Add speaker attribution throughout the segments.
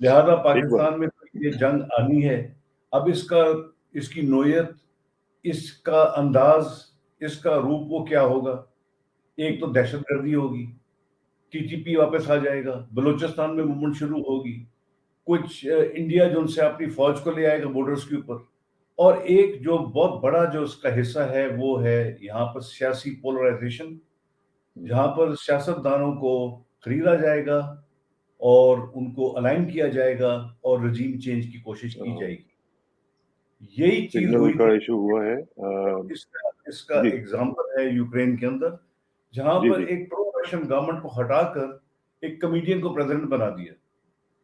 Speaker 1: لہذا
Speaker 2: ٹھیک بات.
Speaker 1: پاکستان میں تو یہ جنگ آنی ہے. اب اس کی نوعیت، اس کا انداز، اس کا روپ وہ کیا ہوگا؟ ایک تو دہشت گردی ہوگی، ٹی ٹی پی واپس آ جائے گا، بلوچستان میں موومنٹ شروع ہوگی، کچھ انڈیا جو ان سے اپنی فوج کو لے آئے گا بارڈرز کے اوپر، اور ایک جو بہت بڑا جو اس کا حصہ ہے وہ ہے یہاں پر سیاسی پولرائزیشن، جہاں پر سیاست دانوں کو خریدا جائے گا اور ان کو الائن کیا جائے گا اور رجیم چینج کی کوشش کی جائے گی. یہی چیز
Speaker 2: سگنل
Speaker 1: ہوئی
Speaker 2: کا
Speaker 1: تھی.
Speaker 2: ایشو ہوا ہے.
Speaker 1: اس کا
Speaker 2: جی
Speaker 1: ایگزامپل ہے یوکرین کے اندر، جہاں
Speaker 2: جی
Speaker 1: پر
Speaker 2: جی.
Speaker 1: ایک پرو رشین گورنمنٹ کو ہٹا کر ایک کمیڈین کو پریزیڈنٹ بنا دیا.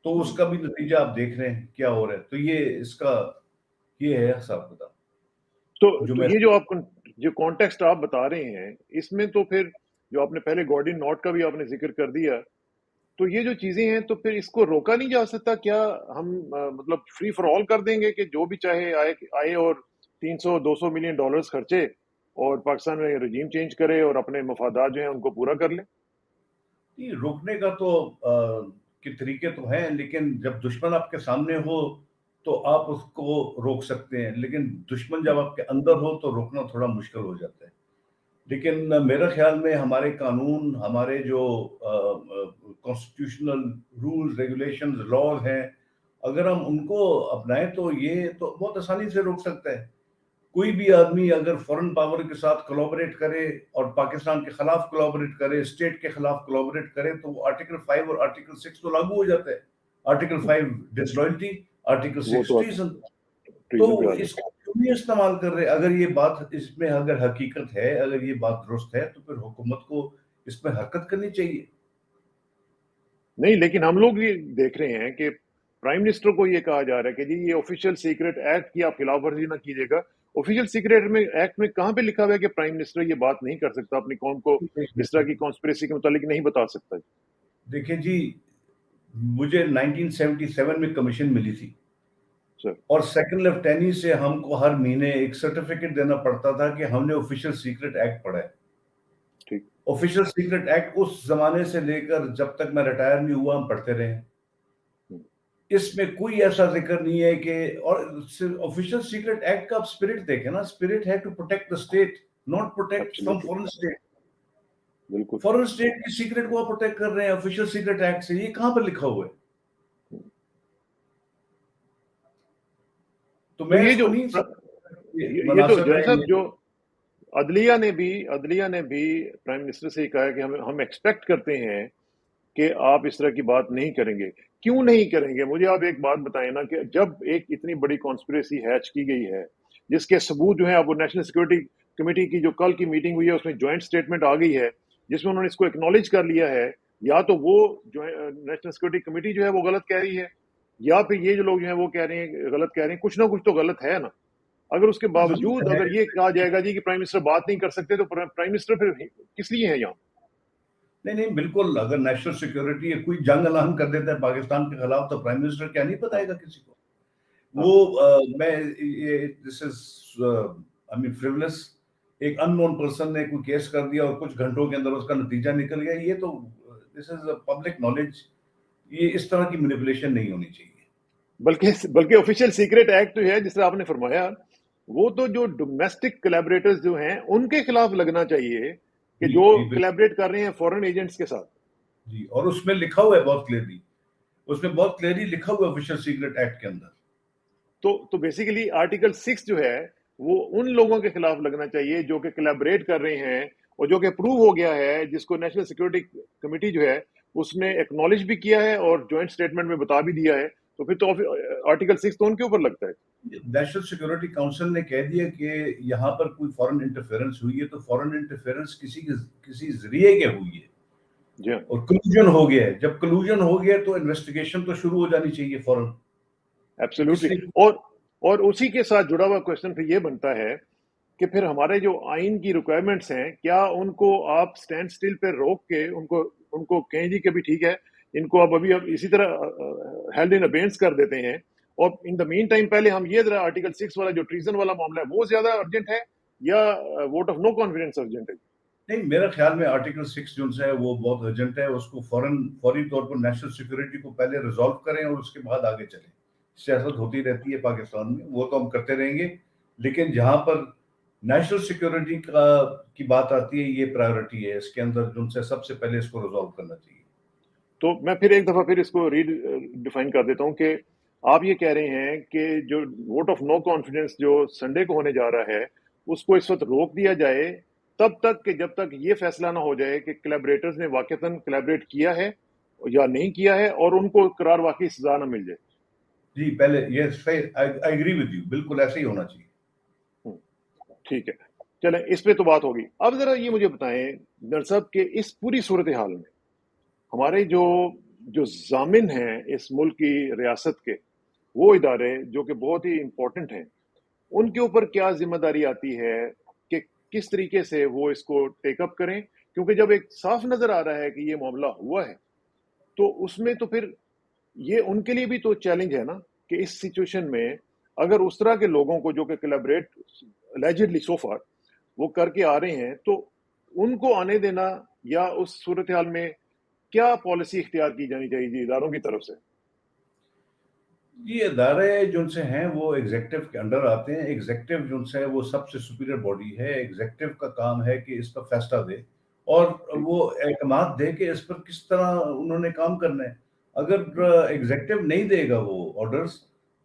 Speaker 1: تو اس کا بھی نتیجہ آپ دیکھ رہے ہیں کیا ہو رہا ہے. تو یہ ہے حساب کتاب جو
Speaker 2: تو
Speaker 1: میں.
Speaker 2: یہ جو آپ جو کانٹیکسٹ آپ بتا رہے ہیں، اس میں تو پھر جو آپ نے پہلے گارڈین ناٹ کا بھی آپ نے ذکر کر دیا، تو یہ جو چیزیں ہیں تو پھر اس کو روکا نہیں جا سکتا کیا؟ ہم مطلب فری فار آل کر دیں گے کہ جو بھی چاہے آئے اور 300-200 ملین ڈالرز خرچے اور پاکستان میں رجیم چینج کرے اور اپنے مفادات جو ہیں ان کو پورا کر لیں؟
Speaker 1: روکنے کا تو کے طریقے تو ہیں، لیکن جب دشمن آپ کے سامنے ہو تو آپ اس کو روک سکتے ہیں، لیکن دشمن جب آپ کے اندر ہو تو روکنا تھوڑا مشکل ہو جاتا ہے. لیکن میرے خیال میں ہمارے قانون، ہمارے جو کانسٹیٹیوشنل رولز ریگولیشنز لاز ہیں، اگر ہم ان کو اپنائیں تو یہ تو بہت آسانی سے روک سکتا ہے. کوئی بھی آدمی اگر فورن پاور کے ساتھ کولابوریٹ کرے اور پاکستان کے خلاف کولابوریٹ کرے، اسٹیٹ کے خلاف کولابوریٹ کرے، تو وہ آرٹیکل 5 اور آرٹیکل 6 تو لاگو ہو جاتا ہے. آرٹیکل 5 ڈس لوئلٹی، آرٹیکل
Speaker 2: وہ
Speaker 1: 6
Speaker 2: تو
Speaker 1: ٹریزن. تو
Speaker 2: ٹریزن پہ آ
Speaker 1: اس
Speaker 2: جاتا
Speaker 1: کو کیوں نہیں استعمال کر رہے؟ اگر یہ بات اس میں اگر حقیقت ہے، اگر یہ بات درست ہے، تو پھر حکومت کو اس میں حرکت کرنی چاہیے.
Speaker 2: نہیں، لیکن ہم لوگ یہ دیکھ رہے ہیں کہ پرائم منسٹر کو یہ کہا جا رہا ہے کہ جی یہ آفیشیل سیکرٹ ایکٹ کی آپ خلاف ورزی نہ کیجیے گا. آفیشیل سیکرٹ میں ایکٹ میں کہاں پہ لکھا ہوا ہے کہ پرائم منسٹر یہ بات نہیں کر سکتا، اپنی قوم کو اس طرح کی کانسپریسی کے متعلق نہیں بتا سکتا؟
Speaker 1: دیکھیں جی، مجھے 1977 میں کمیشن ملی تھی،
Speaker 2: سر
Speaker 1: اور سیکنڈ لیفٹیننٹ سے ہم کو ہر مہینے ایک سرٹیفکیٹ دینا پڑتا تھا کہ ہم نے آفیشیل سیکرٹ ایکٹ پڑھا ہے.
Speaker 2: ٹھیک.
Speaker 1: آفیشیل سیکرٹ ایکٹ اس زمانے سے لے کر جب تک میں ریٹائر نہیں ہوا ہم پڑھتے رہے. اس میں کوئی ایسا ذکر نہیں ہے کہ، اور آفیشیل سیکرٹ ایکٹ کا آپ اسپرٹ دیکھیں نا، اسپرٹ ہے to protect the state, not protect from
Speaker 2: absolutely.
Speaker 1: Foreign state.
Speaker 2: بالکل.
Speaker 1: فورن اسٹیٹ کی سیکرٹ کو آپ پروٹیکٹ کر رہے ہیں آفیشیل سیکرٹ ایکٹ سے. یہ کہاں پر لکھا ہوا ہے؟ تو
Speaker 2: تو
Speaker 1: میں
Speaker 2: یہ
Speaker 1: اس
Speaker 2: جو
Speaker 1: کو نہیں
Speaker 2: یہ تو
Speaker 1: مناسب
Speaker 2: جن
Speaker 1: ہے
Speaker 2: صاحب جو
Speaker 1: یہ.
Speaker 2: عدلیہ نے بھی پرائم منسٹر سے کہا ہے کہ ہم ایکسپیکٹ کرتے ہیں کہ آپ اس طرح کی بات نہیں کریں گے. کیوں نہیں کریں گے؟ مجھے آپ ایک بات بتائیں نا کہ جب ایک اتنی بڑی کانسپریسی ہیچ کی گئی ہے جس کے ثبوت جو ہیں اب وہ نیشنل سیکورٹی کمیٹی کی جو کل کی میٹنگ ہوئی ہے اس میں جوائنٹ سٹیٹمنٹ آ گئی ہے جس میں انہوں نے اس کو ایکنالج کر لیا ہے، یا تو وہ جو نیشنل سیکورٹی کمیٹی جو ہے وہ غلط کہہ رہی ہے، یا پھر یہ جو لوگ جو ہیں وہ کہہ رہے ہیں غلط کہہ رہے ہیں. کچھ نہ کچھ تو غلط ہے نا. اگر اس کے باوجود
Speaker 1: ضرور ہے.
Speaker 2: اگر یہ کہا جائے گا جی کہ پرائم منسٹر بات نہیں کر سکتے تو پرائم منسٹر پھر کس لیے ہیں یہاں؟
Speaker 1: نہیں بالکل، اگر نیشنل سیکورٹی کوئی جنگ اعلان کر دیتا ہے پاکستان کے خلاف تو پرائم منسٹر کیا نہیں
Speaker 2: ہاں
Speaker 1: بتائے گا کسی کو؟
Speaker 2: ہاں
Speaker 1: وہ میں یہ دس از آئی مین فریولس. ایک ان نون پرسن نے کوئی کیس کر دیا اور کچھ گھنٹوں کے اندر اس کا نتیجہ نکل گیا. یہ تو دس از پبلک نالج. یہ اس طرح کی مینیپولیشن نہیں ہونی چاہیے.
Speaker 2: بلکہ آفیشیل سیکرٹ ایکٹ جو ہے جس طرح آپ نے فرمایا وہ تو جو ڈومیسٹک کولیبریٹرز جو ہیں ان کے خلاف لگنا چاہیے کہ
Speaker 1: جی
Speaker 2: جو
Speaker 1: جی بالکل.
Speaker 2: کولیبریٹ کر رہے ہیں فورن ایجنٹس کے ساتھ.
Speaker 1: جی، اور اس میں لکھا ہوا ہے بہت کلیئرلی، اس میں بہت کلیئرلی لکھا ہوا ہے آفیشیل سیکرٹ ایکٹ کے اندر.
Speaker 2: تو بیسیکلی آرٹیکل 6 جو ہے وہ ان لوگوں کے خلاف لگنا چاہیے جو کہ کولیبریٹ کر رہے ہیں اور جو کہ پروو ہو گیا ہے، جس کو نیشنل سیکورٹی کمیٹی جو ہے اس نے ایکنالج بھی کیا ہے اور جوائنٹ سٹیٹمنٹ میں بتا بھی دیا ہے. تو پھر تو آرٹیکل 6 تو ان کے اوپر لگتا ہے.
Speaker 1: نیشنل سیکورٹی کاؤنسل نے کہہ دیا کہ یہاں پر کوئی فورن انٹرفیئرنس ہوئی ہے تو فورن انٹرفیئرنس کسی ذریعے کے ہوئی ہے
Speaker 2: جی ہاں.
Speaker 1: اور کلوژن ہو گیا ہے. جب کلوژن ہو گیا تو انویسٹیگیشن تو شروع ہو جانی چاہیے فوراً کہ کس
Speaker 2: ایبسلیوٹلی.
Speaker 1: نے.
Speaker 2: اور اسی کے ساتھ جڑا ہوا کوشچن پھر یہ بنتا ہے کہ پھر ہمارے جو آئین کی ریکوائرمنٹس ہیں کیا ان کو آپ سٹینڈ سٹل پہ روک کے ان کو کہیں جی کہ بھی ٹھیک ہے ان کو اب اسی طرح ہیلڈ ان ابینس کر دیتے ہیں، اور ان دا مین ٹائم پہلے ہم یہ ذرا آرٹیکل 6 والا جو ٹریزن والا معاملہ ہے وہ زیادہ ارجنٹ ہے یا vote of no confidence urgent ہے؟
Speaker 1: نہیں، میرا خیال میں آرٹیکل 6 جو ہے وہ بہت ارجنٹ ہے، اس کو فوری طور پر نیشنل سیکورٹی کو پہلے ریزالو کریں اور اس کے بعد آگے چلیں. سیاست ہوتی رہتی ہے پاکستان میں، وہ تو ہم کرتے رہیں گے، لیکن جہاں پر نیشنل سیکورٹی کی بات آتی ہے، یہ پرائیورٹی ہے، اس کے اندر جو ہے سب سے پہلے اس کو ریزالو کرنا چاہیے.
Speaker 2: تو میں پھر ایک دفعہ پھر اس کو ڈیفائن کر دیتا ہوں کہ آپ یہ کہہ رہے ہیں کہ جو ووٹ آف نو کانفیڈنس جو سنڈے کو ہونے جا رہا ہے اس کو اس وقت روک دیا جائے تب تک کہ جب تک یہ فیصلہ نہ ہو جائے کہ کلیبریٹرز نے واقعتاً کلیبریٹ کیا ہے یا نہیں کیا ہے اور ان کو قرار واقعی سزا نہ مل جائے.
Speaker 1: جی، پہلے یہ صحیح، آئی ایگری ود یو، بالکل ایسے ہی ہونا چاہیے.
Speaker 2: ٹھیک ہے، چلیں اس پہ تو بات ہوگی. اب ذرا یہ مجھے بتائیں ڈاکٹر صاحب کہ اس پوری صورتحال میں ہمارے جو ضامن ہیں اس ملک کی ریاست کے، وہ ادارے جو کہ بہت ہی امپورٹنٹ ہیں، ان کے اوپر کیا ذمہ داری آتی ہے کہ کس طریقے سے وہ اس کو ٹیک اپ کریں؟ کیونکہ جب ایک صاف نظر آ رہا ہے کہ یہ معاملہ ہوا ہے تو اس میں تو پھر یہ ان کے لیے بھی تو چیلنج ہے نا کہ اس سچویشن میں اگر اس طرح کے لوگوں کو جو کہ کلیبریٹ الیجڈلی سو فار وہ کر کے آ رہے ہیں تو ان کو آنے دینا یا اس صورتحال میں کیا پالیسی اختیار کی جانی چاہیے جی اداروں کی طرف سے؟
Speaker 1: یہ ادارے جو سے ہیں وہ ایگزیکٹو کے انڈر آتے ہیں. ایگزیکٹو جو سے وہ سب سے سپیریئر باڈی ہے. ایگزیکٹو کا کام ہے کہ اس پر فیصلہ دے اور وہ اعتماد دے کہ اس پر کس طرح انہوں نے کام کرنا ہے. اگر ایگزیکٹو نہیں دے گا وہ آرڈرز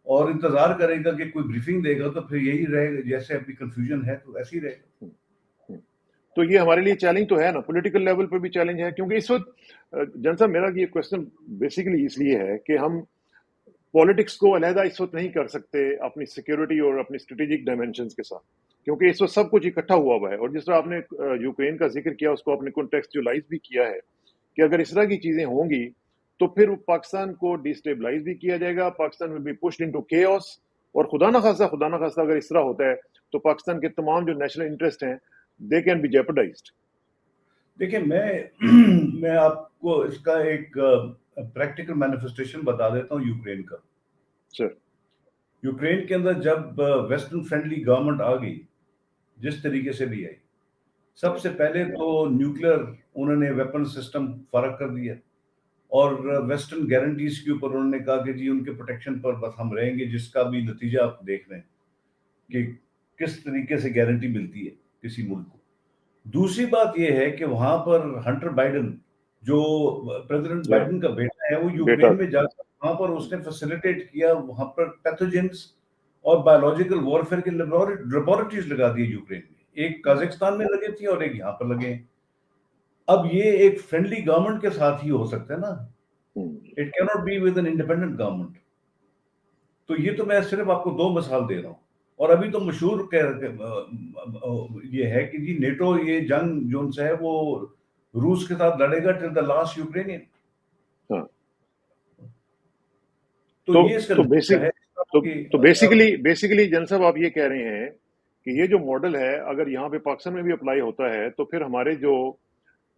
Speaker 1: اور انتظار کرے گا کہ کوئی بریفنگ دے گا تو پھر یہی رہے گا، جیسے ابھی کنفیوژن ہے تو ایسے ہی رہے گا.
Speaker 2: تو یہ ہمارے لیے چیلنج تو ہے نا، پولیٹیکل لیول پہ بھی چیلنج ہے، کیونکہ اس وقت جن صاحب میرا یہ کوشچن بیسیکلی اس لیے ہے کہ ہم پالیٹکس کو علیحدہ اس وقت نہیں کر سکتے اپنی سیکیورٹی اور اپنی اسٹریٹجک ڈائمینشنز کے ساتھ، کیونکہ اس وقت سب کچھ اکٹھا ہوا ہے. اور جس طرح آپ نے یوکرین کا ذکر کیا اس کو آپ نے کنٹیکسچولائز بھی کیا ہے کہ اگر اس طرح کی چیزیں ہوں گی تو پھر پاکستان کو ڈیسٹیبلائز بھی کیا جائے گا، Pakistan will be pushed into chaos, اور خدا نہ خواستہ اگر اس طرح ہوتا ہے تو پاکستان کے تمام جو نیشنل انٹرسٹ ہیں دے کین بی جیپرڈائزڈ.
Speaker 1: دیکھیں، میں آپ کو اس کا ایک پریکٹیکل مینیفیسٹیشن بتا دیتا ہوں یوکرین کا.
Speaker 2: سر
Speaker 1: یوکرین کے اندر جب ویسٹرن فرینڈلی گورنمنٹ آ گئی، جس طریقے سے بھی آئی، سب سے پہلے تو نیوکلیر انہوں نے ویپن سسٹم فارغ کر دیا اور ویسٹرن گارنٹیز کے اوپر انہوں نے کہا کہ جی ان کے پروٹیکشن پر بس ہم رہیں گے، جس کا بھی نتیجہ آپ دیکھ رہے ہیں کہ کس طریقے سے گارنٹی ملتی ہے کسی ملک کو. دوسری بات یہ ہے کہ وہاں پر ہنٹر بائیڈن جو پریزیڈنٹ بائیڈن کا بیٹا ہے وہ
Speaker 2: بیٹا
Speaker 1: یوکرین میں جا کر وہاں پر اس نے فیسیلیٹیٹ کیا، وہاں پر پیتھوجنس اور بایولوجیکل وارفیئر کی لیبورٹریز لگا دی یوکرین میں. ایک قازقستان میں لگے تھی اور ایک یہاں پر لگے ہیں. اب یہ ایک فرینڈلی گورنمنٹ کے ساتھ ہی ہو سکتا ہے نا، it can not be with an independent government. تو یہ تو میں صرف آپ کو دو مثال دے رہا ہوں. اور ابھی تو مشہور یہ ہے کہ جی نیٹو یہ جنگ جو ہے وہ روس کے ساتھ لڑے گا ٹل دا لاسٹ یوکرینین. تو یہ اس کا نتیجہ ہے.
Speaker 2: تو بیسیکلی جن صاحب آپ یہ کہہ رہے ہیں کہ یہ جو ماڈل ہے اگر یہاں پہ پاکستان میں بھی اپلائی ہوتا ہے تو پھر ہمارے جو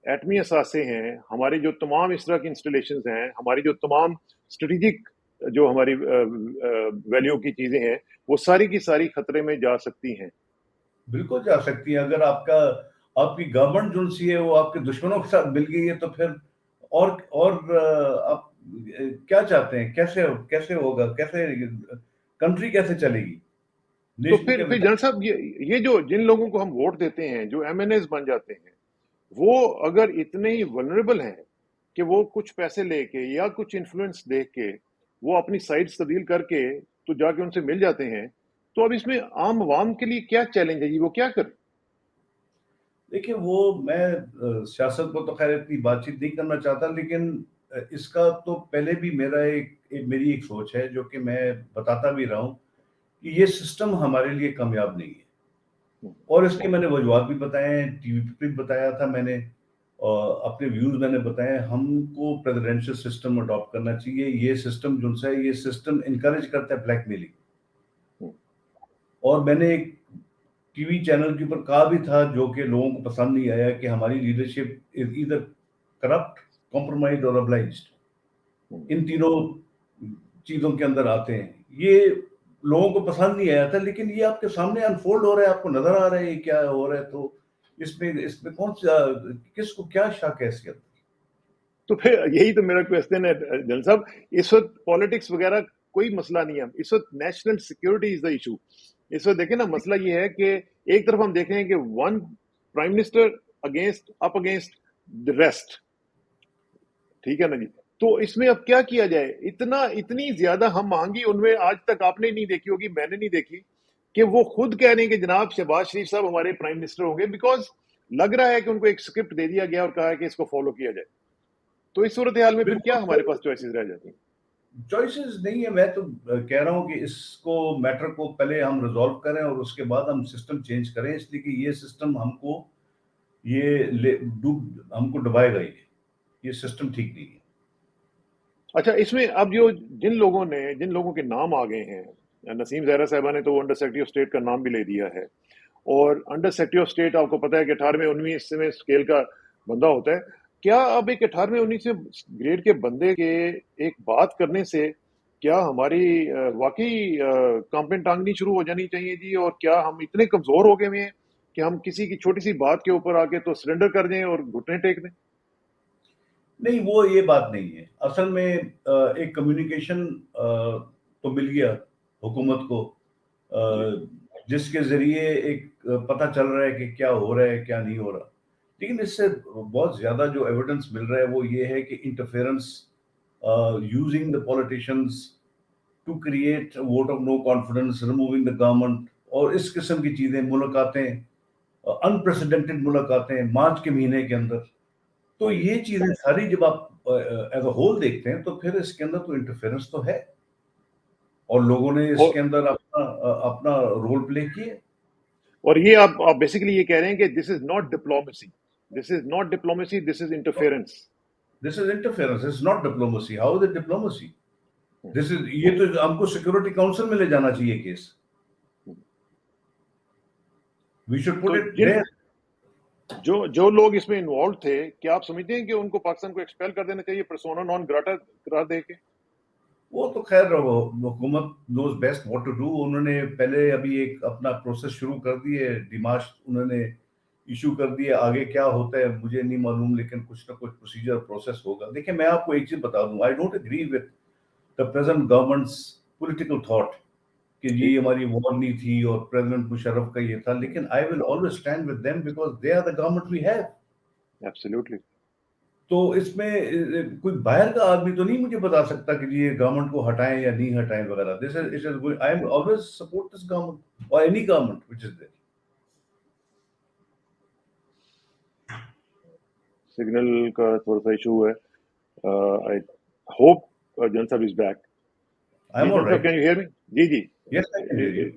Speaker 2: ایٹمی اثاثے ہیں، ہماری جو تمام اس طرح کی انسٹالیشنز ہیں، ہماری جو تمام اسٹریٹجک جو ہماری ویلیو کی چیزیں ہیں وہ ساری کی ساری خطرے میں جا سکتی ہیں.
Speaker 1: بالکل جا سکتی ہیں. اگر آپ کی گورنمنٹ جو سی ہے وہ آپ کے دشمنوں کے ساتھ مل گئی ہے تو پھر اور آپ کیا چاہتے ہیں؟ کیسے ہوگا؟ کیسے کنٹری کیسے چلے گی؟
Speaker 2: تو پھر جنرل صاحب یہ جو جن لوگوں کو ہم ووٹ دیتے ہیں، جو ایم این ایز بن جاتے ہیں، وہ اگر اتنے ہی ولنریبل ہیں کہ وہ کچھ پیسے لے کے یا کچھ انفلوئنس دیکھ کے وہ اپنی سائڈ تبدیل کر کے تو جا کے ان سے مل جاتے ہیں، تو اب اس میں عام عوام کے لیے کیا چیلنج ہے جی؟ وہ کیا کریں؟
Speaker 1: دیکھیں، وہ میں سیاست کو تو خیر اتنی بات چیت نہیں کرنا چاہتا، لیکن اس کا تو پہلے بھی میری ایک سوچ ہے جو کہ میں بتاتا بھی رہا ہوں کہ یہ سسٹم ہمارے لیے کامیاب نہیں ہے. اور اس کے میں نے وجوہات بھی بتائے ہیں، ٹی وی پہ بھی بتایا تھا میں نے، اپنے ویوز میں نے بتائے. ہم کو پریزیڈنشل سسٹم اڈاپٹ کرنا چاہیے. یہ سسٹم جو ہے یہ سسٹم انکریج کرتا ہے بلیک میلنگ. اور میں نے ایک ٹی وی چینل کے اوپر کہا بھی تھا جو کہ لوگوں کو پسند نہیں آیا کہ ہماری leadership is either corrupt, compromised اور ابلائزڈ. ان تینوں چیزوں کے اندر آتے ہیں. یہ لوگوں کو پسند نہیں آیا تھا، لیکن یہ آپ کے سامنے انفولڈ ہو رہا ہے، آپ کو نظر آ رہا ہے یہ کیا ہو رہا ہے. تو اس میں کون سا کس کو کیا شک حیثیت؟
Speaker 2: تو پھر یہی تو میرا کوشچن ہے جنرل صاحب. اس وقت پالیٹکس وغیرہ کوئی مسئلہ نہیں ہے, اس وقت national security is the issue. اس وقت دیکھیں نا, مسئلہ یہ ہے کہ ایک طرف ہم دیکھ رہے ہیں کہ one prime minister against the rest, ٹھیک ہے نا جی. تو اس میں اب کیا کیا جائے؟ اتنی زیادہ ہم مانگی ان میں آج تک آپ نے نہیں دیکھی ہوگی, میں نے نہیں دیکھی, کہ وہ خود کہہ رہے ہیں کہ جناب شہباز شریف صاحب ہمارے پرائم منسٹر ہوں گے, بیکاز لگ رہا ہے کہ ان کو ایک اسکرپٹ دے دیا گیا اور کہا ہے کہ اس کو فالو کیا جائے. تو اس صورتحال میں پھر کیا ہمارے پاس چوائسیز رہ جاتی ہیں؟
Speaker 1: چوائسیز نہیں ہے. میں تو کہہ رہا ہوں کہ اس کو میٹر کو پہلے ہم ریزالو کریں اور اس کے بعد ہم سسٹم چینج کریں, اس لیے کہ یہ سسٹم ہم کو ڈبائے گا. یہ سسٹم ٹھیک نہیں ہے.
Speaker 2: اچھا, اس میں اب جن لوگوں کے نام آ گئے ہیں, نسیم زہرا صاحبہ نے تو انڈر سیکرٹری آف اسٹیٹ کا نام بھی لے دیا ہے, اور انڈر سیکرٹری آف اسٹیٹ آپ کو پتا ہے کہ 18ویں 19ویں اسکیل کا بندہ ہوتا ہے. کیا اب ایک 18ویں 19ویں گریڈ کے بندے کے ایک بات کرنے سے کیا ہماری واقعی کامپلین ٹانگنی شروع ہو جانی چاہیے جی؟ اور کیا ہم اتنے کمزور ہو گئے ہوئے ہیں کہ ہم کسی کی چھوٹی سی بات کے اوپر آ کے تو سرنڈر کر دیں اور گھٹنے ٹیک دیں؟
Speaker 1: نہیں, وہ یہ بات نہیں ہے. اصل میں ایک کمیونیکیشن تو مل گیا حکومت کو, جس کے ذریعے ایک پتہ چل رہا ہے کہ کیا ہو رہا ہے کیا نہیں ہو رہا. لیکن اس سے بہت زیادہ جو ایویڈنس مل رہا ہے وہ یہ ہے کہ interference using the politicians to create vote of no confidence, removing the government, اور اس قسم کی چیزیں, ملاقاتیں, انپریسیڈنٹڈ ملاقاتیں مارچ کے مہینے کے اندر. تو یہ چیزیں ساری جب آپ ایز اے ہول دیکھتے ہیں تو پھر اس کے اندر تو انٹرفیئرنس تو ہے, اور لوگوں نے اس کے اندر اپنا رول پلے کیا.
Speaker 2: اور یہ آپ بیسیکلی یہ کہہ رہے ہیں کہ this is not diplomacy, this is interference.
Speaker 1: This is interference, it's not diplomacy. How is it diplomacy? یہ تو ہم کو سیکورٹی کاؤنسل میں لے جانا چاہیے case. We should put it there.
Speaker 2: جو لوگ اس میں انوالو تھے, کیا آپ سمجھتے ہیں کہ ان کو پاکستان کو ایکسپیل کر دینا چاہیے پرسونا نان گراٹا قرار دے کے؟
Speaker 1: وہ تو خیر حکومت knows best what to do. انہوں نے پہلے ابھی ایک اپنا پروسیس شروع کر دیے, ڈیمارش انہوں نے ایشو کر دیے. آگے کیا ہوتا ہے مجھے نہیں معلوم, لیکن کچھ نہ کچھ پروسیجر پروسیس ہوگا. دیکھیں, میں آپ کو ایک چیز بتا دوں, I don't agree with the present governments political thought کہ یہ ہماری وار نہیں تھی اور پریزیڈنٹ مشرف کا یہ تھا, لیکن I will always stand with them because they are the government we have.
Speaker 2: Absolutely.
Speaker 1: تو اس میں کوئی باہر کا آدمی تو نہیں مجھے بتا سکتا کہ یہ گورنمنٹ کو ہٹائیں یا نہیں ہٹائیں وغیرہ. I am always support this government or any government which is there.
Speaker 2: Signal کا تھوڑا سا ایشو ہے. I hope Jan Sahab is back.
Speaker 1: I'm all right.
Speaker 2: Can you hear me? جی.
Speaker 1: Yes, I can hear you.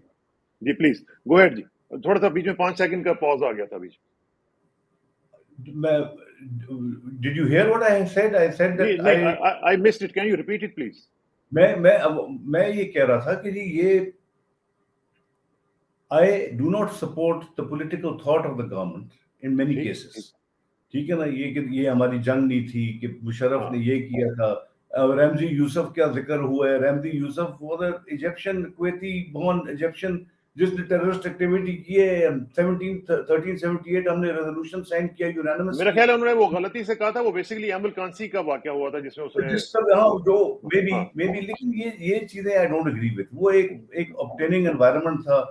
Speaker 2: جی please go ahead جی. تھوڑا سا بیچ میں 5 سیکنڈ کا پاز آ گیا تھا بیچ.
Speaker 1: Did you hear what I said? I said that
Speaker 2: I missed it. Can you repeat it please?
Speaker 1: میں یہ کہہ رہا تھا کہ جی یہ I do not support the political thought of the government in many cases. ٹھیک ہے نا, یہ کہ یہ ہماری جنگ نہیں تھی کہ مشرف نے یہ کیا تھا. رمزی یوسف کا ذکر ہوا ہے. رمزی یوسف وہ ایجپشن کویتی بورن ایجپشن جس نے ٹیررسٹ ایکٹیویٹی کی ہے. 1378 ہم نے ریزولوشن سائن کیا یونانیمس.
Speaker 2: میرا خیال ہے انہوں نے وہ غلطی سے کہا تھا, وہ بیسیکلی ایمل کانسی کا واقعہ ہوا تھا جس میں اس نے
Speaker 1: جو میں بھی لیکن یہ چیزیں آئی ڈونٹ اگری وتھ. وہ ایک obtaining environment تھا.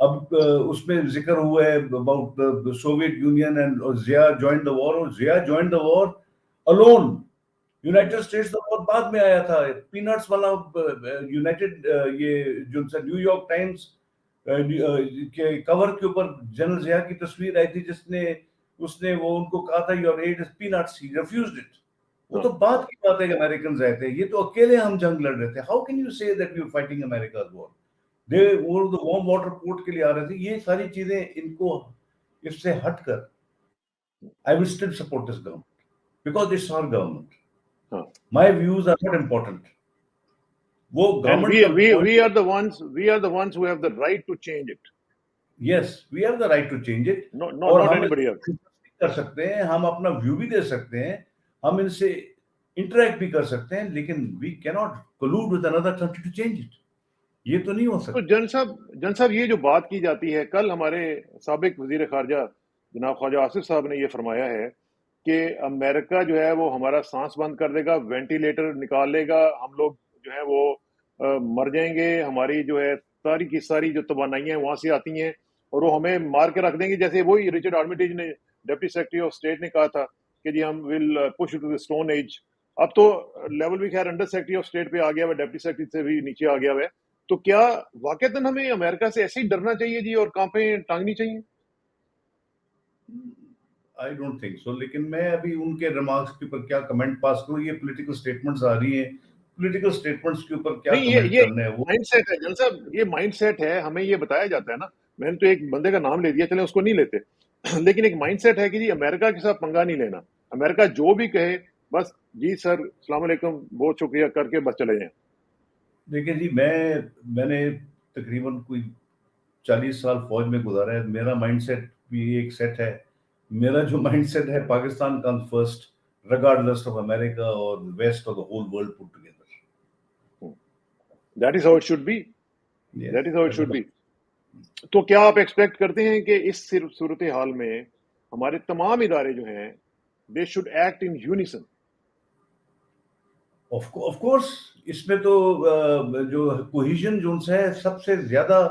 Speaker 1: اب اس میں ذکر ہوا ہے about the Soviet Union and Zia joined the war, اور Zia joined the war alone. United States تو بہت بعد میں آیا تھا. پینٹس والا یونائٹڈ یہ جو نیو یارک ٹائمز کے کور کے اوپر جنرل ضیاء کی تصویر آئی تھی جس نے اس نے وہ ان کو کہا تھا your aid is peanuts. He refused it. وہ تو بات کی بات ہے کہ امریکنز آئے تھے, یہ تو اکیلے ہم جنگ لڑ رہے تھے. How can you say that we are fighting America's war? دے وہ وارم واٹر پورٹ کے لیے آ رہے تھے. یہ ساری چیزیں ان کو اس سے ہٹ کر I will still support this government because it's our government. My views are not important.
Speaker 2: And we are the ones who have the right to change it.
Speaker 1: Yes, we have the right to change it.
Speaker 2: Not anybody else.
Speaker 1: کر سکتے ہیں, ہم اپنا view بھی دے سکتے ہیں, ہم ان سے انٹریکٹ بھی کر سکتے ہیں, لیکن we cannot collude with another country to change it. یہ تو نہیں ہو سکتا.
Speaker 2: تو جن صاحب یہ جو بات کی جاتی ہے, کل ہمارے سابق وزیر خارجہ جناب خواجہ آصف صاحب نے یہ فرمایا ہے کہ امریکہ جو ہے وہ ہمارا سانس بند کر دے گا، وینٹیلیٹر نکال لے گا، ہم لوگ جو ہے وہ مر جائیں گے، ہماری جو ہے ساری کی ساری جو توانائیاں وہاں سے آتی ہیں اور وہ ہمیں مار کے رکھ دیں گے، جیسے وہی رچرڈ آرمیٹیج نے ڈپٹی سیکرٹری آف اسٹیٹ نے کہا تھا کہ جی ہم will push to the stone age. اب تو لیول بھی خیر انڈر سیکرٹری آف اسٹیٹ پہ آ گیا ہوا، ڈپٹی سیکرٹری سے بھی نیچے آ گیا ہوا ہے. تو کیا واقعتاً ہمیں امریکہ سے ایسے ہی ڈرنا چاہیے جی اور کانپیں ٹانگنی چاہیے؟
Speaker 1: آئی ڈونٹ تھنک سو، لیکن میں ابھی ان کے ریمارکس کے اوپر کیا کمنٹ پاس کروں؟ یہ پولیٹیکل سٹیٹمنٹس آ رہی ہیں، پولیٹیکل سٹیٹمنٹس کے اوپر کیا
Speaker 2: نہیں،
Speaker 1: کمنٹ
Speaker 2: یہ
Speaker 1: کرنے ہیں وہ
Speaker 2: مائنڈ سیٹ ہے جن صاحب، یہ مائنڈ سیٹ ہے، ہمیں یہ بتایا جاتا ہے نا. میں نے تو ایک بندے کا نام لے دیا، چلیں اس کو نہیں لیتے، لیکن ایک مائنڈ سیٹ ہے کہ جی امریکہ کے ساتھ پنگا نہیں لینا، امریکہ جو بھی کہے بس جی سر السلام علیکم بہت شکریہ کر کے بس چلے جائیں.
Speaker 1: دیکھیں جی، میں نے تقریباً کوئی 40 سال فوج میں گزارا ہے. میرا مائنڈ سیٹ بھی ایک سیٹ ہے. میرا جو مائنڈ سیٹ ہے، Pakistan comes first regardless of امریکہ اور ویسٹ اور the whole world put together.
Speaker 2: That is how it should be, that is how it should be. تو کیا آپ ایکسپیکٹ کرتے ہیں کہ اس صورتحال میں ہمارے تمام ادارے جو ہیں they should act in unison?
Speaker 1: Of course اس میں تو جو کوہیژن جو ہے سب سے زیادہ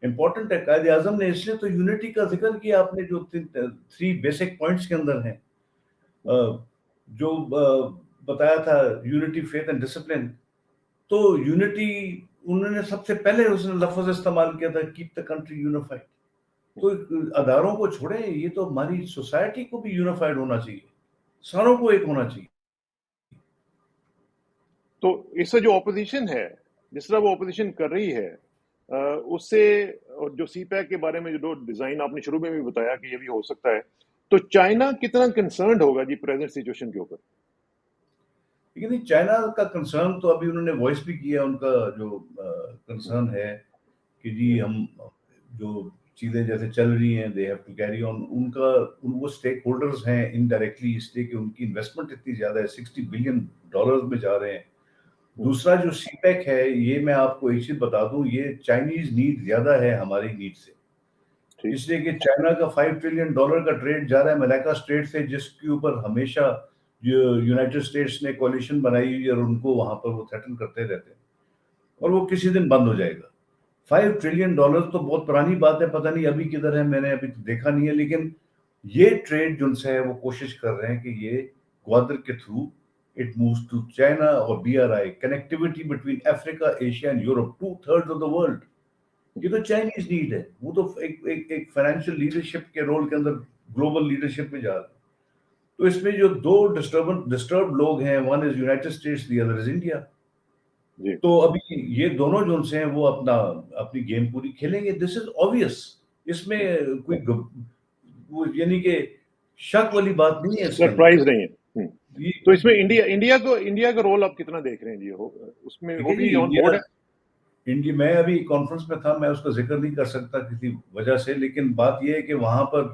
Speaker 1: امپورٹنٹ ہے. قائد اعظم نے اس لیے تو یونٹی کا ذکر کیا اپنے جو 3 بیسک پوائنٹس کے اندر ہیں، جو بتایا تھا یونٹی، فیتھ اینڈ ڈسپلن. تو یونٹی انہوں نے سب سے پہلے اس نے لفظ استعمال کیا تھا، کیپ دا کنٹری یونیفائڈ. تو اداروں کو چھوڑیں، یہ تو ہماری سوسائٹی کو بھی یونیفائڈ ہونا چاہیے، ساروں کو ایک ہونا چاہیے.
Speaker 2: تو اس سے جو اپوزیشن ہے، جس طرح وہ اپوزیشن کر رہی ہے، اس سے جو سی پیک کے بارے میں جو ڈیزائن آپ نے شروع میں بھی بتایا کہ یہ بھی ہو سکتا ہے، تو چائنا کتنا کنسرنڈ ہوگا جی پریزنٹ سچویشن کے اوپر؟
Speaker 1: لیکن چائنا کا کنسرن تو ابھی انہوں نے وائس بھی کیا، ان کا جو کنسرن ہے کہ جی ہم جو چیزیں جیسے چل رہی ہیں they have to carry on. ان کا وہ اسٹیک ہولڈرز ہیں انڈائریکٹلی، اس لیے کہ ان کی انویسٹمنٹ اتنی زیادہ ہے، $60 بلین میں جا رہے ہیں. دوسرا جو سی پیک ہے، یہ میں آپ کو ایک چیز بتا دوں، یہ چائنیز نیڈ زیادہ ہے ہماری نیڈ سے. اس لیے کہ چائنا کا $5 ٹریلین کا ٹریڈ جا رہا ہے ملاکا اسٹریٹ سے، جس کے اوپر ہمیشہ یونائٹڈ اسٹیٹس نے کولیشن بنائی ہوئی اور ان کو وہاں پر وہ تھریٹن کرتے رہتے ہیں، اور وہ کسی دن بند ہو جائے گا. $5 ٹریلین تو بہت پرانی بات ہے، پتہ نہیں ابھی کدھر ہے، میں نے ابھی دیکھا نہیں ہے. لیکن یہ ٹریڈ جو سے ہے وہ کوشش کر رہے ہیں کہ یہ گوادر کے through it moves to China اور BRI, connectivity between Africa, Asia and Europe, 2/3 of the world. یہ تو چائنیز نیڈ ہے، وہ تو ایک فائنینشیل لیڈرشپ کے رول کے اندر گلوبل لیڈرشپ میں جا رہا ہے. تو اس میں جو دو ڈسٹرب لوگ ہیں، one is United States, the other is India. تو ابھی یہ دونوں جو سے ہیں وہ اپنی گیم پوری کھیلیں گے. دس از آبویس، اس میں کوئی یعنی کہ شک والی بات نہیں ہے، اس کے اندر
Speaker 2: سرپرائز نہیں ہے. تو اس میں انڈیا کا رول آپ کتنا دیکھ رہے ہیں جی؟ اس میں وہ بھی آن بورڈ ہے؟
Speaker 1: انڈیا، میں ابھی کانفرنس میں تھا، میں اس کا ذکر نہیں کر سکتا کسی وجہ سے، لیکن بات یہ ہے کہ وہاں پر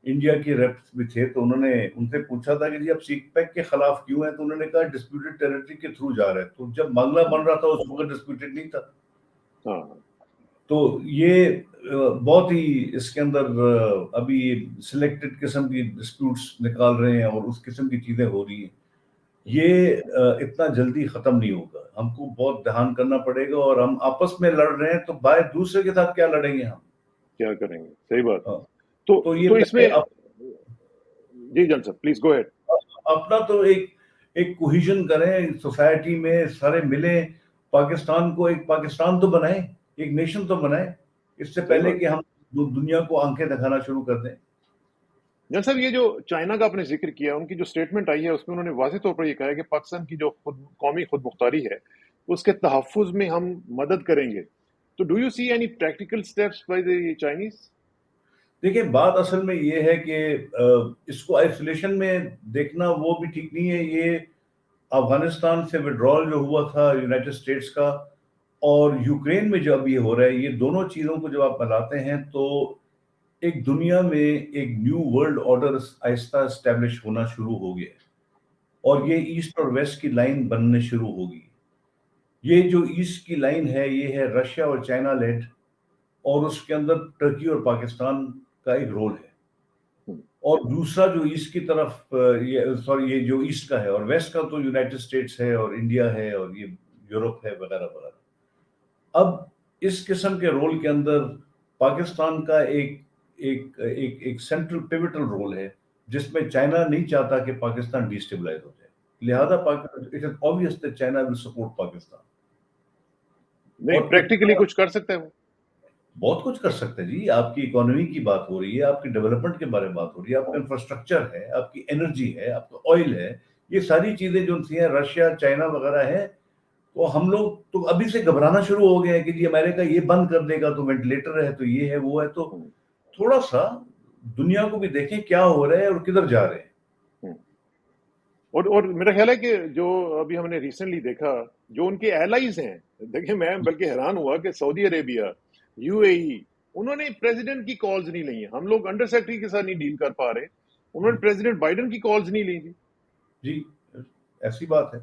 Speaker 1: انڈیا کے ریپس بھی تھے، تو انہوں نے ان سے پوچھا تھا کہ جی اب سی پیک کے خلاف کیوں ہیں، تو انہوں نے کہا ڈسپیوٹڈ ٹیریٹری کے تھرو جا رہے ہیں. تو جب بنگلہ بن رہا تھا اس وقت ڈسپیوٹڈ نہیں تھا. تو یہ بہت ہی اس کے اندر ابھی سلیکٹڈ قسم کی ڈسپیوٹس نکال رہے ہیں اور اس قسم کی چیزیں ہو رہی ہیں. یہ اتنا جلدی ختم نہیں ہوگا، ہم کو بہت دھیان کرنا پڑے گا. اور ہم آپس میں لڑ رہے ہیں تو باہر دوسرے کے ساتھ کیا لڑیں گے، ہم
Speaker 2: کیا کریں گے؟ صحیح بات.
Speaker 1: تو یہ
Speaker 2: تو اس میں جی جان صاحب پلیز گو ہیڈ.
Speaker 1: اپنا تو ایک کوہیژن کریں سوسائٹی میں، سارے ملیں، پاکستان کو ایک پاکستان تو بنائیں، ایک نیشن تو بنائیں، اس سے پہلے کہ ہم دنیا کو آنکھیں دکھانا شروع کر دیں.
Speaker 2: جان صاحب یہ جو چائنا کا آپ نے ذکر کیا، ان کی جو سٹیٹمنٹ آئی ہے اس میں انہوں نے واضح طور پر یہ کہا ہے کہ پاکستان کی جو قومی خود مختاری ہے اس کے تحفظ میں ہم مدد کریں گے. تو do you see any practical steps by the Chinese?
Speaker 1: دیکھیں بات اصل میں یہ ہے کہ اس کو آئسولیشن میں دیکھنا وہ بھی ٹھیک نہیں ہے. یہ افغانستان سے وڈرال جو ہوا تھا یونائٹڈ اسٹیٹس کا، اور یوکرین میں جو اب یہ ہو رہا ہے، یہ دونوں چیزوں کو جب آپ ملاتے ہیں تو ایک دنیا میں ایک نیو ورلڈ آرڈر آہستہ اسٹیبلش ہونا شروع ہو گیا، اور یہ ایسٹ اور ویسٹ کی لائن بننے شروع ہوگی. یہ جو ایسٹ کی لائن ہے یہ ہے رشیا اور چائنا لیڈ، اور اس کے اندر ترکی اور پاکستان کا ایک رول ہے. اور دوسرا جو ایسٹ کی طرف یہ جو ایسٹ کا ہے اور ویسٹ کا تو یونائٹڈ اسٹیٹس ہے اور انڈیا ہے اور یہ یورپ ہے وغیرہ وغیرہ. اب اس قسم کے رول کے اندر پاکستان کا ایک سینٹرل پیوٹل رول ہے جس میں چائنا نہیں چاہتا کہ پاکستان ڈیسٹیبلائز ہو جائے. لہذا it is obvious that China will support Pakistan.
Speaker 2: نہیں
Speaker 1: اور
Speaker 2: پریکٹیکلی کچھ کر سکتے ہیں وہ.
Speaker 1: بہت کچھ کر سکتے ہیں جی. آپ کی اکانومی کی بات ہو رہی ہے, آپ کی ڈیولپمنٹ کے بارے میں بات ہو رہی ہے, آپ کا انفراسٹرکچر ہے, آپ کی انرجی ہے, آپ کا آئل ہے, یہ ساری چیزیں جو تھیں رشیا چائنا وغیرہ ہے, تو ہم لوگ تو ابھی سے گھبرانا شروع ہو گئے ہیں کہ جی امریکہ یہ بند کر دے گا تو وینٹیلیٹر ہے تو یہ ہے وہ ہے. تو تھوڑا سا دنیا کو بھی دیکھیں کیا ہو رہا ہے اور کدھر جا رہے ہیں.
Speaker 2: اور میرا خیال ہے کہ جو ابھی ہم نے ریسنٹلی دیکھا جو ان کے ایلائز ہیں, دیکھیں میں بلکہ حیران ہوا کہ سعودی عربیہ, یو اے ای, انہوں نے پریزیڈنٹ کی کالز نہیں لی ہیں. ہم لوگ انڈر سیکرٹری کے ساتھ نہیں ڈیل کر پا رہے, انہوں نے پریزیڈنٹ بائیڈن کی کالز نہیں لی تھی.
Speaker 1: جی ایسی بات ہے.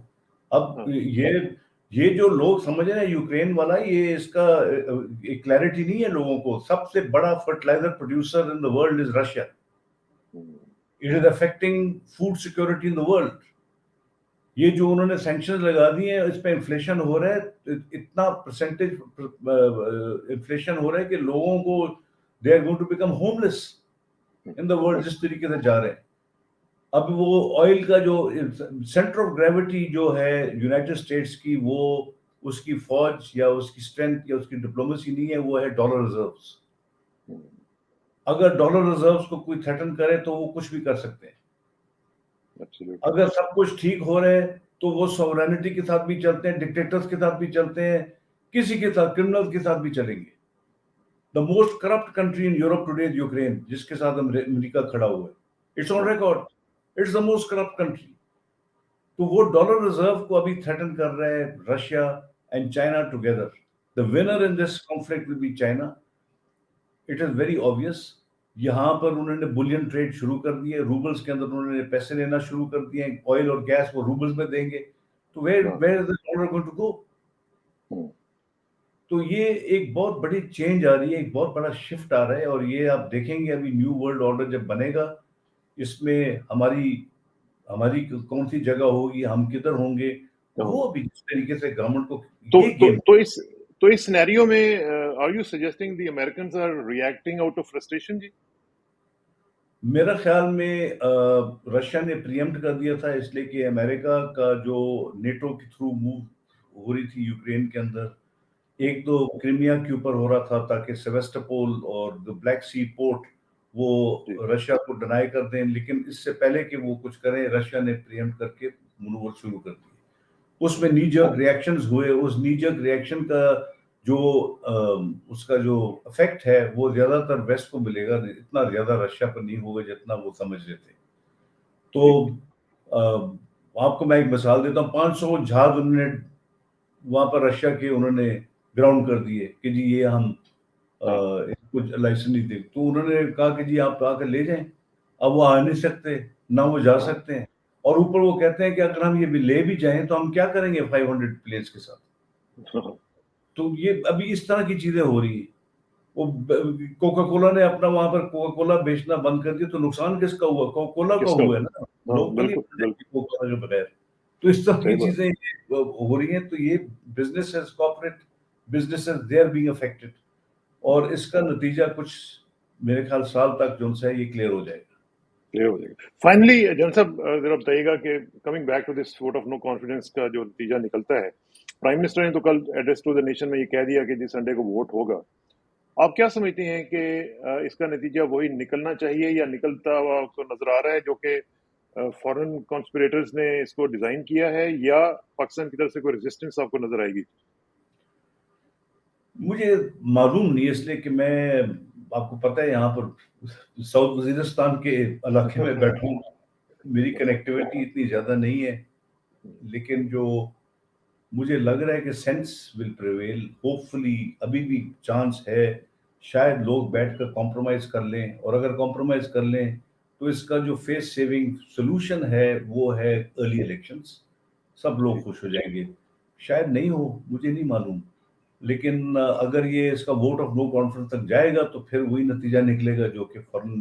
Speaker 1: اب یہ جو لوگ سمجھ رہے ہیں یوکرین والا, یہ اس کا کلیئرٹی نہیں ہے لوگوں کو. سب سے بڑا fertilizer producer in the world is Russia. It is affecting food security in the world. یہ جو انہوں نے سینکشن لگا دی ہیں اس پہ انفلیشن ہو رہا ہے, اتنا پرسنٹیج انفلیشن ہو رہا ہے کہ لوگوں کو they are going to become homeless in the world جس طریقے سے جا رہے ہیں. اب وہ آئل کا جو سینٹر آف گریوٹی جو ہے یونائٹڈ اسٹیٹس کی, وہ اس کی فوج یا اس کی اسٹرینتھ یا اس کی ڈپلومیسی نہیں ہے, وہ ہے ڈالر ریزروز. اگر ڈالر ریزروز کو کوئی تھریٹن کرے تو وہ کچھ بھی کر سکتے ہیں. اگر سب کچھ ٹھیک ہو رہا ہے تو وہ سوورینٹی کے ساتھ بھی چلتے ہیں, ڈکٹیٹرز کے ساتھ بھی چلتے ہیں, کسی کے ساتھ کرمنل کے ساتھ بھی چلیں گے. The most corrupt country in Europe today is Ukraine, جس کے ساتھ امریکہ کھڑا ہوا ہے. It's on record, it's the most corrupt country. تو وہ ڈالر ریزرو کو ابھی تھریٹن کر رہا ہے Russia and China together. The winner in this conflict will be China. It is very obvious. یہاں پر انہوں نے بولین ٹریڈ شروع کر دیے, روبلز کے اندر انہوں نے پیسے لینا شروع کر دیے. آئل اور گیس وہ روبلز میں دیں گے, تو where is the dollar going to go? تو یہ ایک بہت بڑی چینج آ رہی ہے, ایک بہت بڑا شفٹ آ رہا ہے. اور یہ آپ دیکھیں گے ابھی نیو ورلڈ آرڈر جب بنے گا, اس میں ہماری کون سی جگہ ہوگی, ہم کدھر ہوں گے, وہ ابھی جس طریقے سے گورنمنٹ کو
Speaker 2: تو اس سینیریو میں are you suggesting the Americans are reacting out of frustration جی؟
Speaker 1: میرا خیال میں رشیا نے پریمپٹ کر دیا تھا, اس لیے کہ امریکہ کا جو نیٹو کے تھرو موو ہو رہی تھی یوکرین کے اندر, ایک تو کرائمیا کے اوپر ہو رہا تھا تاکہ سیواسٹوپول اور بلیک سی پورٹ وہ رشیا کو ڈینائی کر دیں, لیکن اس سے پہلے کہ وہ کچھ کریں رشیا نے پریمپٹ کر کے منور شروع کر دیے. اس میں نی جرک ریئیکشنز ہوئے. اس نی جرک ریئیکشن کا جو اس کا جو افیکٹ ہے وہ زیادہ تر ویسٹ کو ملے گا, اتنا زیادہ رشیا پر نہیں ہوگا جتنا وہ سمجھ رہے تھے. تو آپ کو میں ایک مثال دیتا ہوں, 500 جہاز انہوں نے وہاں پر رشیا کے انہوں نے گراؤنڈ کر دیے کہ جی یہ ہم کچھ لائسنس نہیں دیں. تو انہوں نے کہا کہ جی آپ آ کر لے جائیں. اب وہ آ نہیں سکتے, نہ وہ جا سکتے ہیں, اور اوپر وہ کہتے ہیں کہ اگر ہم یہ بھی لے بھی جائیں تو ہم کیا کریں گے 500 پلیئرز کے ساتھ. تو یہ ابھی اس طرح کی چیزیں ہو رہی ہیں. وہ کوکا کولا نے اپنا وہاں پر کوکا کولا بیچنا بند کر دیا, تو نقصان کس کا ہوا؟ کوکا کولا کا ہوا ہے نا, لوکلی کوکا کے بغیر. تو اس طرح کی چیزیں ہو رہی ہیں. تو یہ بزنس ہے, کارپوریٹ بزنس ہے, دے آر بینگ افیکٹڈ. اور اس کا نتیجہ کچھ میرے خیال سال تک جو ہے یہ کلیئر ہو جائے گا.
Speaker 2: فائنلی جن صاحب ذرا بتائیے گا کہ coming back to this vote of no confidence کا جو نتیجہ نکلتا ہے, پرائم منسٹر نے تو کل ایڈریس ٹو دا نیشن میں یہ کہہ دیا کہ جس سنڈے کو ووٹ ہوگا. آپ کیا سمجھتے ہیں کہ اس کا نتیجہ وہی نکلنا چاہیے یا نکلتا ہوا آپ کو نظر آ رہا ہے جو کہ فورن کانسپریٹرز نے اس کو ڈیزائن کیا ہے, یا پاکستان کی طرف سے کوئی ریزسٹنس آپ کو نظر آئے گی؟
Speaker 1: مجھے معلوم نہیں, اس لیے کہ میں آپ کو پتہ ہے یہاں پر ساؤتھ وزیرستان کے علاقے میں بیٹھا ہوں, میری کنیکٹیوٹی اتنی زیادہ نہیں ہے. لیکن جو مجھے لگ رہا ہے کہ سینس ول پریویل, ہوپ فلی ابھی بھی چانس ہے, شاید لوگ بیٹھ کر کمپرومائز کر لیں, اور اگر کمپرومائز کر لیں تو اس کا جو فیس سیونگ سولوشن ہے وہ ہے ارلی الیکشنز. سب لوگ خوش ہو جائیں گے. شاید نہیں ہو, مجھے نہیں معلوم, لیکن اگر یہ اس کا ووٹ آف نو کانفیڈنس تک جائے گا تو پھر وہی نتیجہ نکلے گا جو کہ فوراً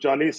Speaker 2: 40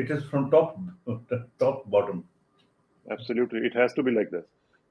Speaker 1: it is from top bottom.
Speaker 2: Absolutely, it has to be like that.